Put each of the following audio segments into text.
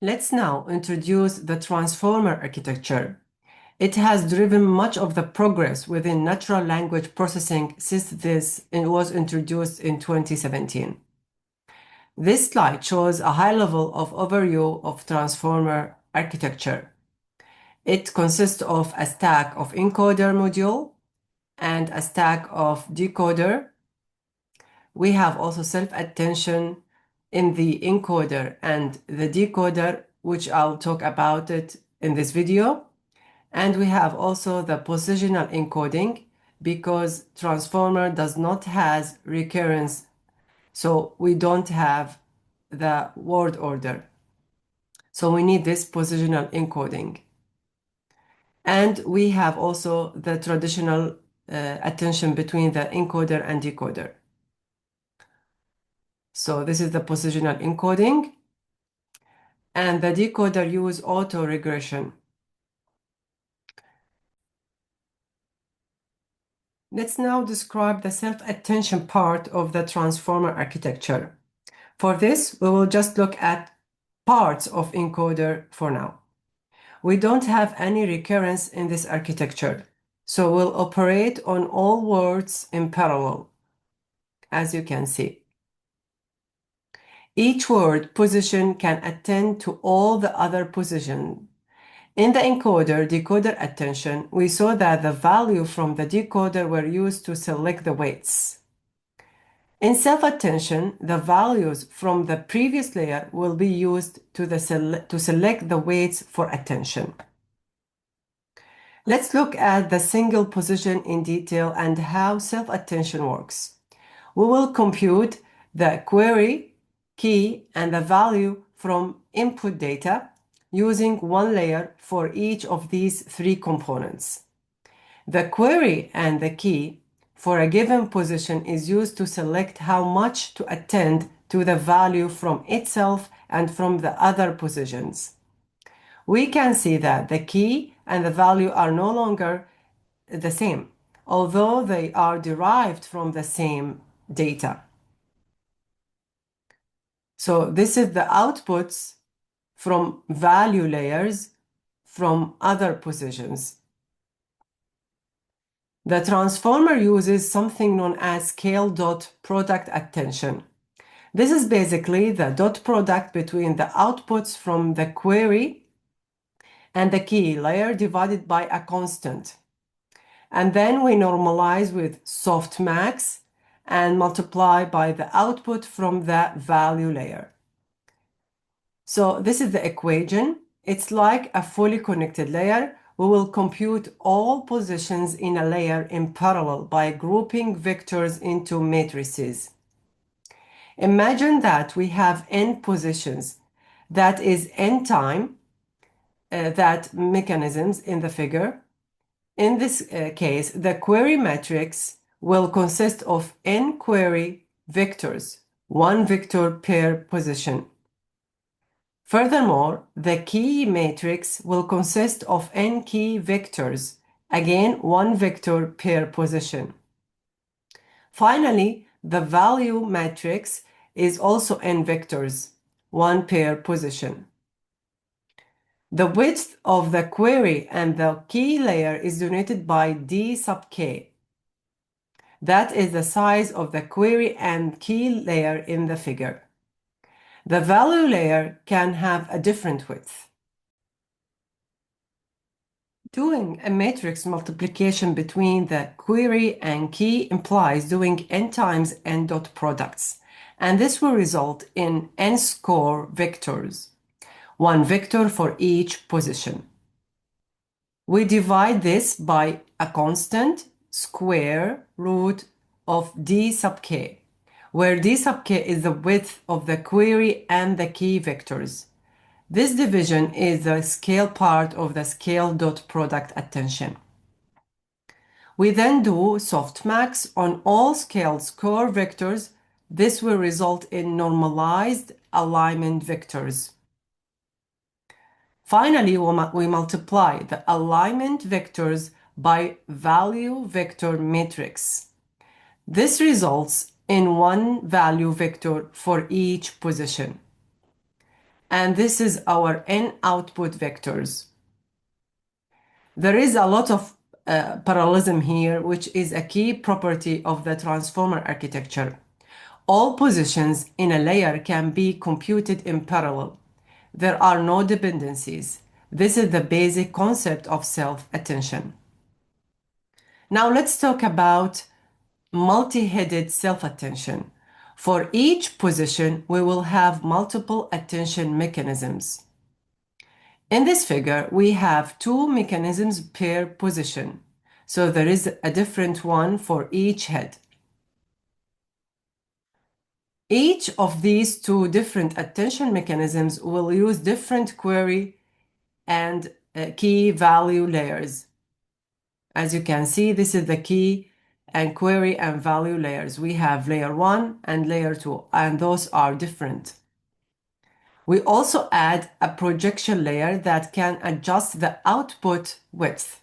Let's now introduce the transformer architecture. It has driven much of the progress within natural language processing since this was introduced in 2017. This slide shows a high level of overview of transformer architecture. It consists of a stack of encoder module and a stack of decoder. We have also self-attention in the encoder and the decoder, which I'll talk about it in this video. And we have also the positional encoding because transformer does not have recurrence, so we don't have the word order. So we need this positional encoding. And we have also the traditional attention between the encoder and decoder. So this is the positional encoding. And the decoder use auto-regression. Let's now describe the self-attention part of the transformer architecture. For this, we will just look at parts of encoder for now. We don't have any recurrence in this architecture, so we'll operate on all words in parallel, as you can see. Each word position can attend to all the other positions. In the encoder-decoder attention, we saw that the value from the decoder were used to select the weights. In self-attention, the values from the previous layer will be used to select the weights for attention. Let's look at the single position in detail and how self-attention works. We will compute the query, key, and the value from input data using one layer for each of these three components. The query and the key for a given position is used to select how much to attend to the value from itself and from the other positions. We can see that the key and the value are no longer the same, although they are derived from the same data. So this is the outputs from value layers from other positions. The transformer uses something known as scale dot product attention. This is basically the dot product between the outputs from the query and the key layer divided by a constant. And then we normalize with softmax and multiply by the output from the value layer. So this is the equation. It's like a fully connected layer. We will compute all positions in a layer in parallel by grouping vectors into matrices. Imagine that we have n positions, that is n time, that mechanisms in the figure. In this case, the query matrix will consist of n query vectors, one vector per position. Furthermore, the key matrix will consist of n key vectors, again one vector per position. Finally, the value matrix is also n vectors, one per position. The width of the query and the key layer is denoted by d sub k. That is the size of the query and key layer in the figure. The value layer can have a different width. Doing a matrix multiplication between the query and key implies doing n times n dot products, and this will result in n score vectors, one vector for each position. We divide this by a constant square root of d sub k, where d sub k is the width of the query and the key vectors. This division is the scale part of the scale dot product attention. We then do softmax on all scaled score vectors. This will result in normalized alignment vectors. Finally, we multiply the alignment vectors by value vector matrix. This results in one value vector for each position. and this is our N output vectors. There is a lot of parallelism here, which is a key property of the transformer architecture. All positions in a layer can be computed in parallel. There are no dependencies. This is the basic concept of self-attention. Now let's talk about multi-headed self-attention. For each position, we will have multiple attention mechanisms. In this figure, we have two mechanisms per position. So there is a different one for each head. Each of these two different attention mechanisms will use different query and key value layers. As you can see, this is the key and query and value layers. We have layer 1 and layer 2, and those are different. We also add a projection layer that can adjust the output width.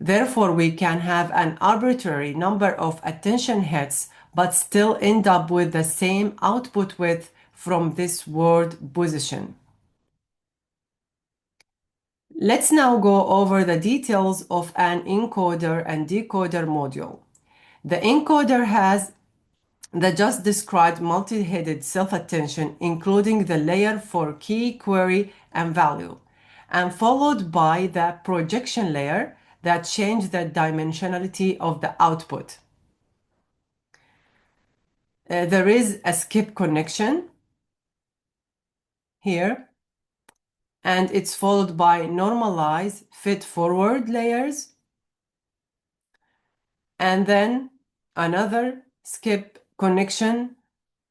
Therefore, we can have an arbitrary number of attention heads, but still end up with the same output width from this word position. Let's now go over the details of an encoder and decoder module. The encoder has the just described multi-headed self-attention, including the layer for key, query, and value, and followed by the projection layer that changes the dimensionality of the output. There is a skip connection here, and it's followed by normalize feed-forward layers, and then another skip connection,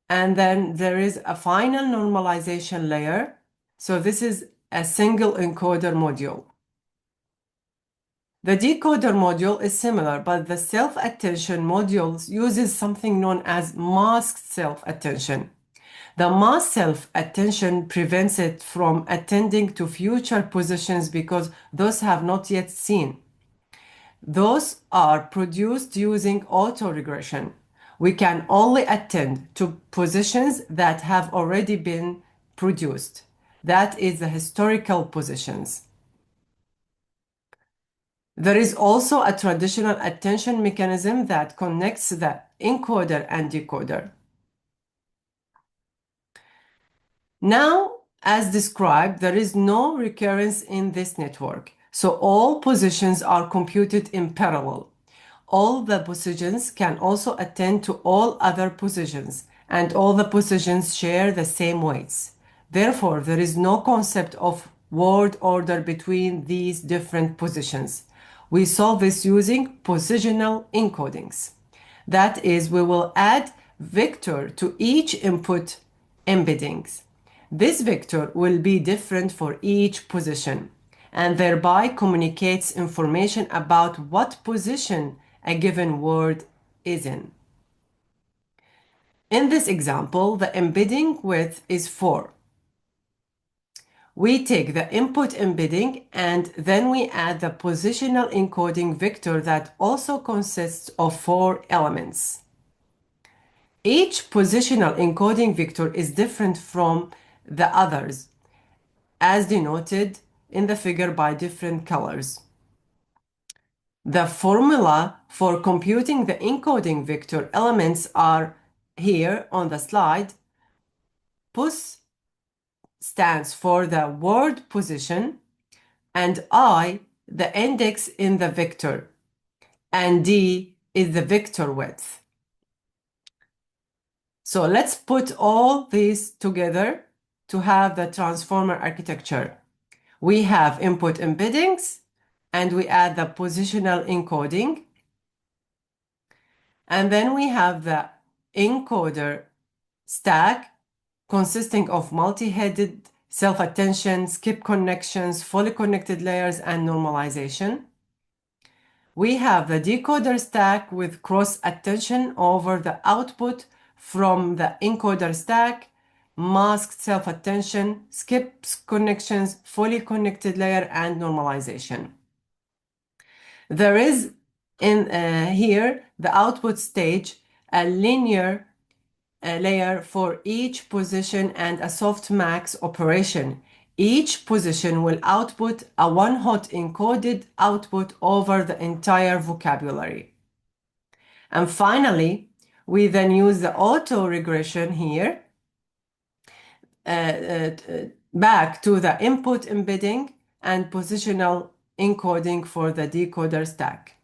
and then there is a final normalization layer. So this is a single encoder module. The decoder module is similar, but the self-attention module uses something known as masked self-attention. The masked self-attention prevents it from attending to future positions because those have not yet seen. Those are produced using autoregression. We can only attend to positions that have already been produced. That is the historical positions. There is also a traditional attention mechanism that connects the encoder and decoder. Now, as described, there is no recurrence in this network, so all positions are computed in parallel. All the positions can also attend to all other positions, and all the positions share the same weights. Therefore, there is no concept of word order between these different positions. We solve this using positional encodings. That is, we will add vector to each input embeddings. This vector will be different for each position and thereby communicates information about what position a given word is in. In this example, the embedding width is 4. We take the input embedding and then we add the positional encoding vector that also consists of 4 elements. Each positional encoding vector is different from the others, as denoted in the figure by different colors. The formula for computing the encoding vector elements are here on the slide. Pos stands for the word position, and I, the index in the vector, and D is the vector width. So let's put all these together to have the transformer architecture. We have input embeddings, and we add the positional encoding. And then we have the encoder stack consisting of multi-headed self-attention, skip connections, fully connected layers, and normalization. We have the decoder stack with cross attention over the output from the encoder stack, masked self-attention, skips connections, fully connected layer, and normalization. There is in here the output stage a linear layer for each position and a softmax operation. Each position will output a one-hot encoded output over the entire vocabulary. And finally, we then use the auto regression here back to the input embedding and positional encoding for the decoder stack.